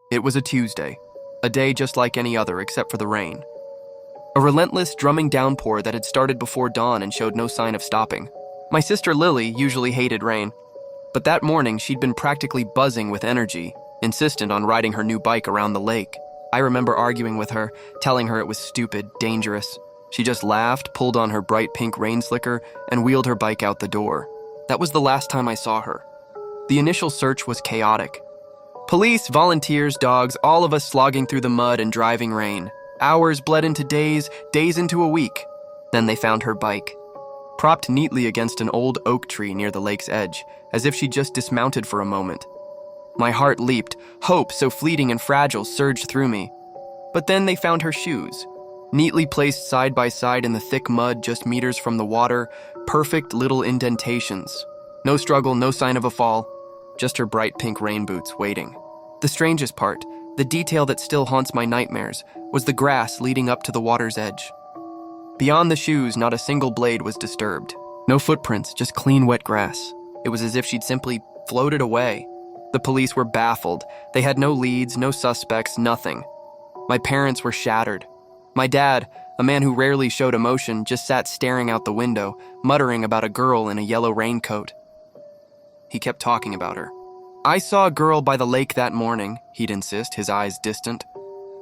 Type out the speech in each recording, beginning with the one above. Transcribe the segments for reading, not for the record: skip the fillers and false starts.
It was a Tuesday, a day just like any other except for the rain. A relentless, drumming downpour that had started before dawn and showed no sign of stopping. My sister Lily usually hated rain, but that morning she'd been practically buzzing with energy, insistent on riding her new bike around the lake. I remember arguing with her, telling her it was stupid, dangerous. She just laughed, pulled on her bright pink rain slicker, and wheeled her bike out the door. That was the last time I saw her. The initial search was chaotic. Police, volunteers, dogs, all of us slogging through the mud and driving rain. Hours bled into days, days into a week. Then they found her bike, propped neatly against an old oak tree near the lake's edge, as if she'd just dismounted for a moment. My heart leaped. Hope, so fleeting and fragile, surged through me. But then they found her shoes, neatly placed side by side in the thick mud just meters from the water, perfect little indentations. No struggle, no sign of a fall, just her bright pink rain boots waiting. The strangest part, the detail that still haunts my nightmares, was the grass leading up to the water's edge. Beyond the shoes, not a single blade was disturbed. No footprints, just clean, wet grass. It was as if she'd simply floated away. The police were baffled. They had no leads, no suspects, nothing. My parents were shattered. My dad, a man who rarely showed emotion, just sat staring out the window, muttering about a girl in a yellow raincoat. He kept talking about her. "I saw a girl by the lake that morning," he'd insist, his eyes distant.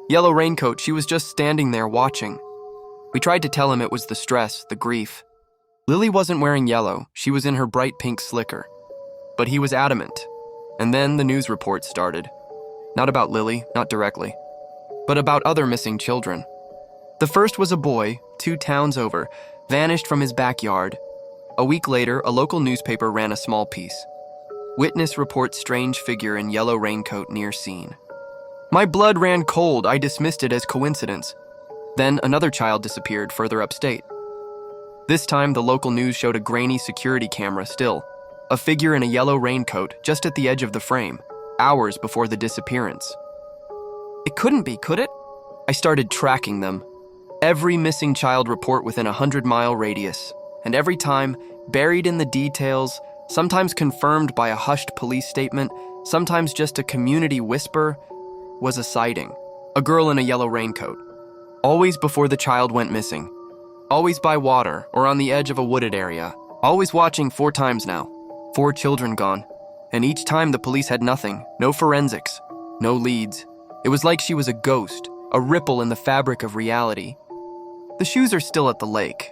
"Yellow raincoat, she was just standing there watching." We tried to tell him it was the stress, the grief. Lily wasn't wearing yellow, she was in her bright pink slicker. But he was adamant. And then the news reports started. Not about Lily, not directly, but about other missing children. The first was a boy, 2 towns over, vanished from his backyard. A week later, a local newspaper ran a small piece. Witness reports strange figure in yellow raincoat near scene. My blood ran cold, I dismissed it as coincidence. Then another child disappeared further upstate. This time, the local news showed a grainy security camera still. A figure in a yellow raincoat just at the edge of the frame, hours before the disappearance. It couldn't be, could it? I started tracking them. Every missing child report within a 100-mile radius. And every time, buried in the details, sometimes confirmed by a hushed police statement, sometimes just a community whisper, was a sighting. A girl in a yellow raincoat. Always before the child went missing. Always by water or on the edge of a wooded area. Always watching 4 times now. 4 children gone. And each time the police had nothing. No forensics. No leads. It was like she was a ghost. A ripple in the fabric of reality. The shoes are still at the lake.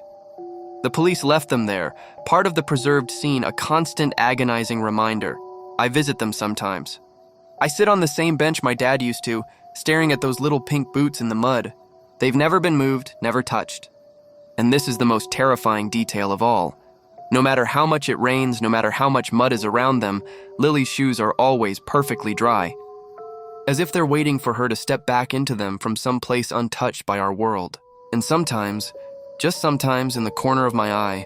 The police left them there, part of the preserved scene, a constant agonizing reminder. I visit them sometimes. I sit on the same bench my dad used to, staring at those little pink boots in the mud. They've never been moved, never touched. And this is the most terrifying detail of all. No matter how much it rains, no matter how much mud is around them, Lily's shoes are always perfectly dry. As if they're waiting for her to step back into them from some place untouched by our world. And sometimes, just sometimes in the corner of my eye,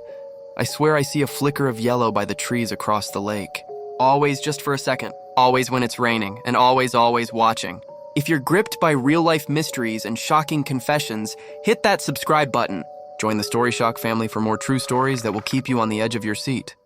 I swear I see a flicker of yellow by the trees across the lake. Always just for a second. Always when it's raining, and always watching. If you're gripped by real-life mysteries and shocking confessions, hit that subscribe button. Join the Story Shock family for more true stories that will keep you on the edge of your seat.